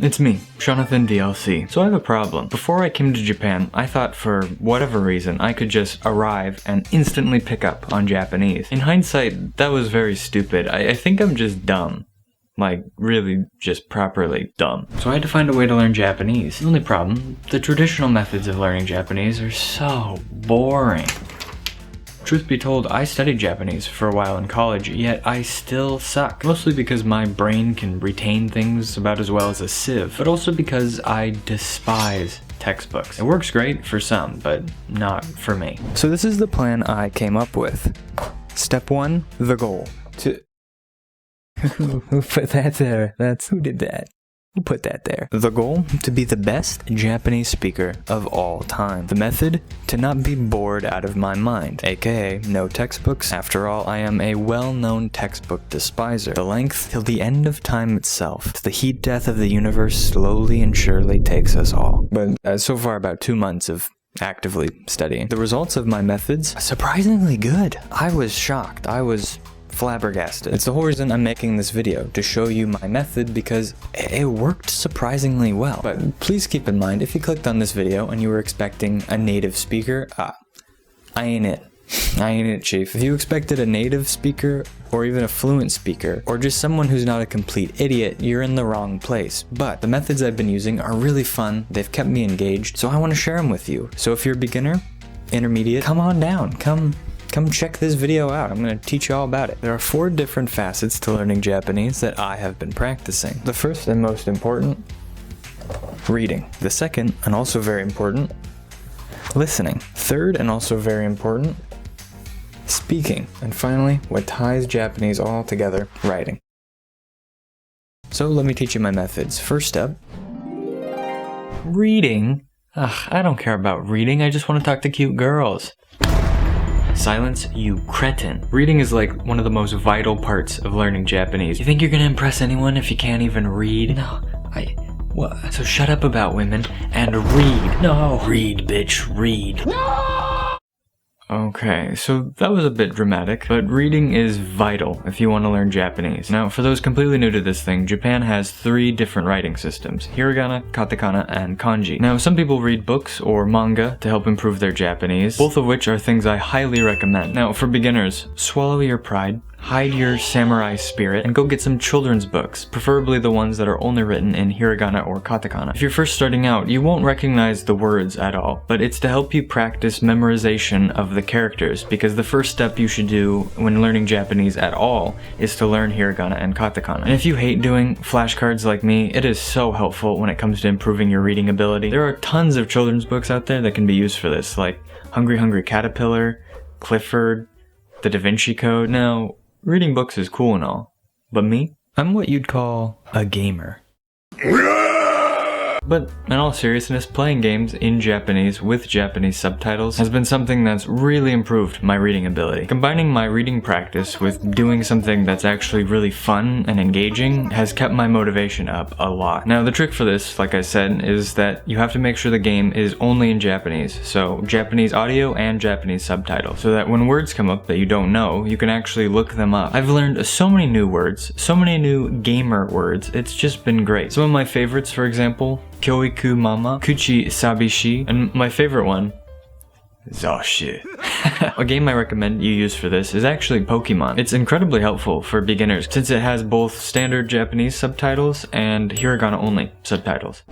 It's me, Jonathan DLC. So I have a problem. Before I came to Japan, I thought for whatever reason I could just arrive and instantly pick up on Japanese. In hindsight, that was very stupid. I think I'm just dumb. Like, really just properly dumb. So I had to find a way to learn Japanese. The only problem, the traditional methods of learning Japanese are so boring. Truth be told, I studied Japanese for a while in college, yet I still suck. Mostly because my brain can retain things about as well as a sieve, but also because I despise textbooks. It works great for some, but not for me. So this is the plan I came up with. Step 1, the goal. Who put that there? Who did that? Who put that there? The goal, to be the best Japanese speaker of all time. The method, to not be bored out of my mind, aka no textbooks. After all, I am a well-known textbook despiser. The length, till the end of time itself. To the heat death of the universe slowly and surely takes us all. But so far about 2 months of actively studying. The results of my methods, surprisingly good. I was shocked. I was flabbergasted. It's the whole reason I'm making this video, to show you my method, because it worked surprisingly well. But please keep in mind, if you clicked on this video and you were expecting a native speaker, I ain't it. I ain't it, chief. If you expected a native speaker, or even a fluent speaker, or just someone who's not a complete idiot, you're in the wrong place. But the methods I've been using are really fun, they've kept me engaged, so I want to share them with you. So if you're a beginner, intermediate, come on down, come check this video out. I'm going to teach you all about it. There are 4 different facets to learning Japanese that I have been practicing. The first and most important, reading. The second, and also very important, listening. Third, and also very important, speaking. And finally, what ties Japanese all together, writing. So let me teach you my methods. First step, reading. I don't care about reading, I just want to talk to cute girls. Silence, you cretin. Reading is like one of the most vital parts of learning Japanese. You think you're gonna impress anyone if you can't even read? No, what? So shut up about women and read. No. Read, bitch, read. No! Okay, so that was a bit dramatic, but reading is vital if you want to learn Japanese. Now, for those completely new to this thing, Japan has 3 different writing systems: hiragana, katakana, and kanji. Now, some people read books or manga to help improve their Japanese, both of which are things I highly recommend. Now, for beginners, swallow your pride, hide your samurai spirit, and go get some children's books, preferably the ones that are only written in hiragana or katakana. If you're first starting out, you won't recognize the words at all, but it's to help you practice memorization of the characters, because the first step you should do when learning Japanese at all is to learn hiragana and katakana. And if you hate doing flashcards like me, it is so helpful when it comes to improving your reading ability. There are tons of children's books out there that can be used for this, like Hungry Hungry Caterpillar, Clifford, The Da Vinci Code. Now, reading books is cool and all, but me? I'm what you'd call a gamer. But in all seriousness, playing games in Japanese with Japanese subtitles has been something that's really improved my reading ability. Combining my reading practice with doing something that's actually really fun and engaging has kept my motivation up a lot. Now, the trick for this, like I said, is that you have to make sure the game is only in Japanese, so Japanese audio and Japanese subtitles, so that when words come up that you don't know, you can actually look them up. I've learned so many new words, so many new gamer words, it's just been great. Some of my favorites, for example, Kyoiku Mama, Kuchi Sabishi, and my favorite one, Zashi. A game I recommend you use for this is actually Pokemon. It's incredibly helpful for beginners since it has both standard Japanese subtitles and hiragana only subtitles.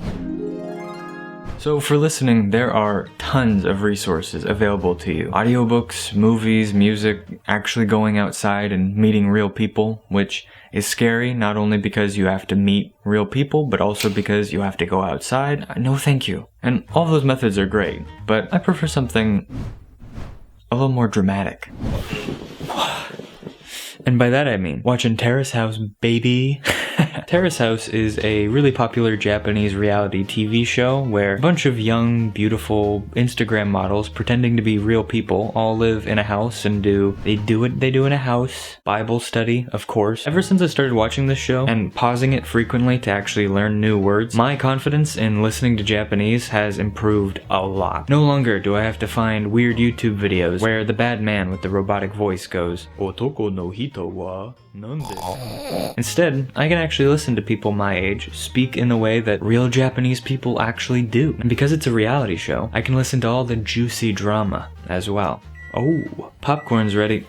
So for listening, there are tons of resources available to you. Audiobooks, movies, music, actually going outside and meeting real people, which is scary not only because you have to meet real people, but also because you have to go outside. No thank you. And all those methods are great, but I prefer something a little more dramatic. And by that I mean watching Terrace House, baby. Terrace House is a really popular Japanese reality TV show where a bunch of young, beautiful Instagram models pretending to be real people all live in a house and they do what they do in a house. Bible study, of course. Ever since I started watching this show and pausing it frequently to actually learn new words, my confidence in listening to Japanese has improved a lot. No longer do I have to find weird YouTube videos where the bad man with the robotic voice goes, "Otoko no hito Akita wa nande? Instead, I can actually listen to people my age speak in the way that real Japanese people actually do. And because it's a reality show, I can listen to all the juicy drama as well. Oh, popcorn's ready.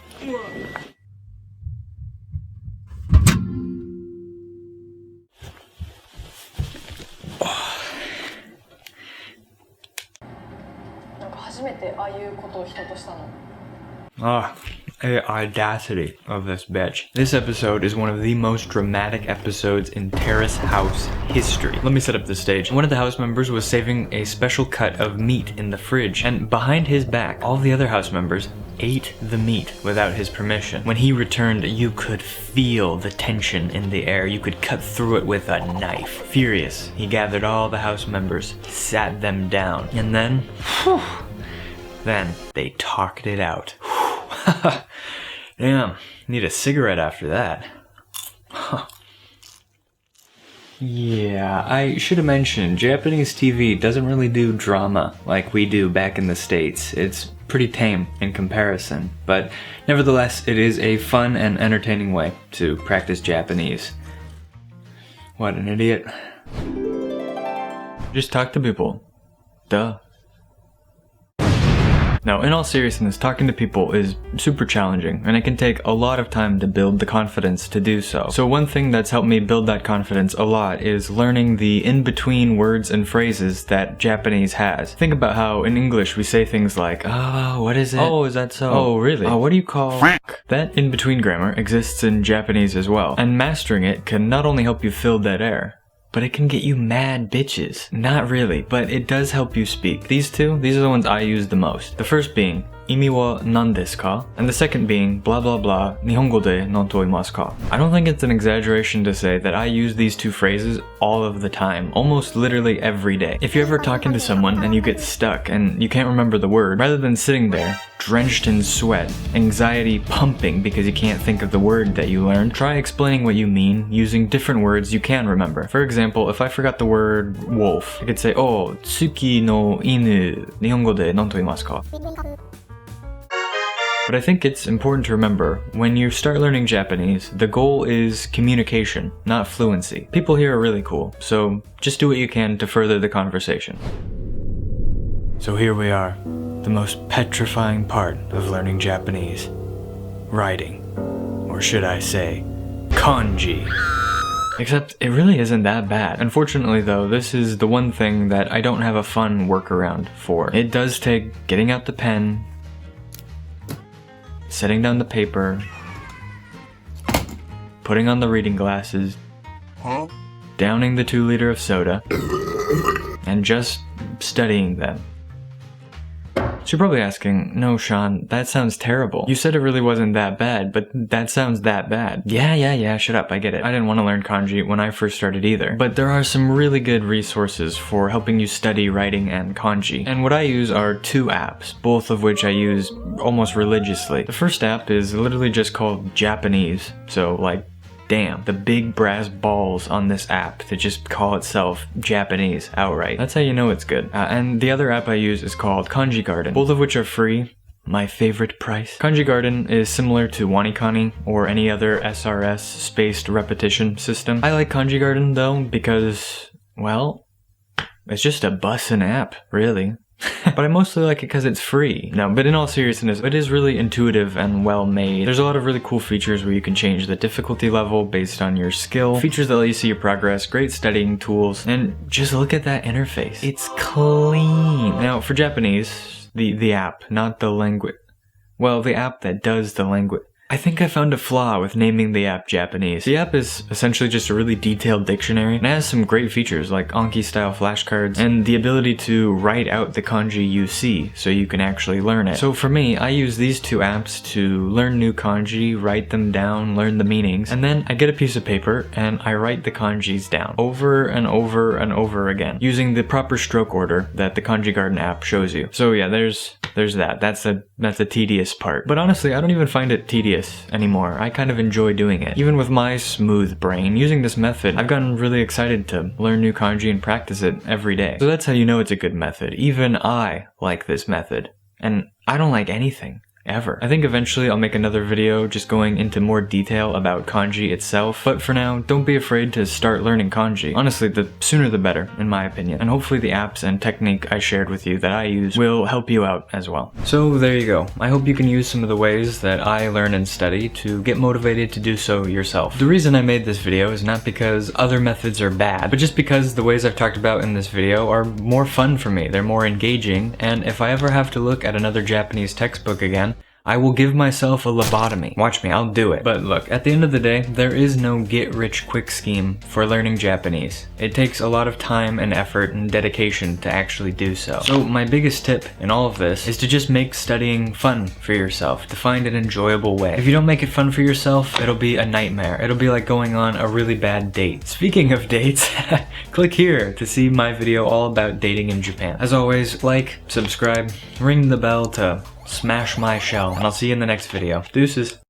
Ah, the audacity of this bitch. This episode is one of the most dramatic episodes in Terrace House history. Let me set up the stage. One of the house members was saving a special cut of meat in the fridge, and behind his back, all the other house members ate the meat without his permission. When he returned, you could feel the tension in the air. You could cut through it with a knife. Furious, he gathered all the house members, sat them down, and then, then they talked it out. Damn, need a cigarette after that. Yeah, I should have mentioned, Japanese TV doesn't really do drama like we do back in the States. It's pretty tame in comparison, but nevertheless, it is a fun and entertaining way to practice Japanese. What an idiot. Just talk to people. Duh. Now, in all seriousness, talking to people is super challenging, and it can take a lot of time to build the confidence to do so. So one thing that's helped me build that confidence a lot is learning the in-between words and phrases that Japanese has. Think about how in English we say things like, oh, what is it? Oh, is that so? Oh, really? Oh, what do you call that in-between grammar exists in Japanese as well, and mastering it can not only help you fill dead air, but it can get you mad bitches. Not really, but it does help you speak. These are the ones I use the most. The first being, imi wa nan desu ka? And the second being, blah blah blah, nihongo de nan toimasu ka? I don't think it's an exaggeration to say that I use these two phrases all of the time, almost literally every day. If you're ever talking to someone and you get stuck and you can't remember the word, rather than sitting there, drenched in sweat, anxiety pumping because you can't think of the word that you learned, try explaining what you mean using different words you can remember. For example, if I forgot the word wolf, I could say, oh, tsuki no inu, nihongo de nan toimasu ka? But I think it's important to remember, when you start learning Japanese, the goal is communication, not fluency. People here are really cool, so just do what you can to further the conversation. So here we are, the most petrifying part of learning Japanese. Writing. Or should I say, kanji. Except it really isn't that bad. Unfortunately though, this is the one thing that I don't have a fun workaround for. It does take getting out the pen, setting down the paper, putting on the reading glasses, downing the 2 liter of soda, and just studying them. So you're probably asking, no Sean, that sounds terrible. You said it really wasn't that bad, but that sounds that bad. Yeah, shut up, I get it. I didn't want to learn kanji when I first started either. But there are some really good resources for helping you study writing and kanji. And what I use are 2 apps, both of which I use almost religiously. The first app is literally just called Japanese, so like, damn, the big brass balls on this app to just call itself Japanese outright. That's how you know it's good. And the other app I use is called Kanji Garden, both of which are free. My favorite price. Kanji Garden is similar to Wanikani or any other SRS spaced repetition system. I like Kanji Garden though because, well, it's just a bussin' app, really. But I mostly like it because it's free. No, but in all seriousness, it is really intuitive and well made. There's a lot of really cool features where you can change the difficulty level based on your skill, features that let you see your progress, great studying tools, and just look at that interface. It's clean. Now, for Japanese, the app, not the language. Well, the app that does the language. I think I found a flaw with naming the app Japanese. The app is essentially just a really detailed dictionary, and it has some great features like Anki-style flashcards, and the ability to write out the kanji you see, so you can actually learn it. So for me, I use these 2 apps to learn new kanji, write them down, learn the meanings, and then I get a piece of paper and I write the kanjis down, over and over and over again, using the proper stroke order that the Kanji Garden app shows you. So yeah, there's that. That's a tedious part. But honestly, I don't even find it tedious anymore. I kind of enjoy doing it. Even with my smooth brain, using this method, I've gotten really excited to learn new kanji and practice it every day. So that's how you know it's a good method. Even I like this method. And I don't like anything. ever. I think eventually I'll make another video just going into more detail about kanji itself, but for now, don't be afraid to start learning kanji. Honestly, the sooner the better, in my opinion. And hopefully the apps and technique I shared with you that I use will help you out as well. So there you go. I hope you can use some of the ways that I learn and study to get motivated to do so yourself. The reason I made this video is not because other methods are bad, but just because the ways I've talked about in this video are more fun for me. They're more engaging, and if I ever have to look at another Japanese textbook again, I will give myself a lobotomy. Watch me, I'll do it. But look, at the end of the day, there is no get-rich-quick scheme for learning Japanese. It takes a lot of time and effort and dedication to actually do so. So my biggest tip in all of this is to just make studying fun for yourself, to find an enjoyable way. If you don't make it fun for yourself, it'll be a nightmare. It'll be like going on a really bad date. Speaking of dates, click here to see my video all about dating in Japan. As always, like, subscribe, ring the bell to smash my shell, and I'll see you in the next video. Deuces.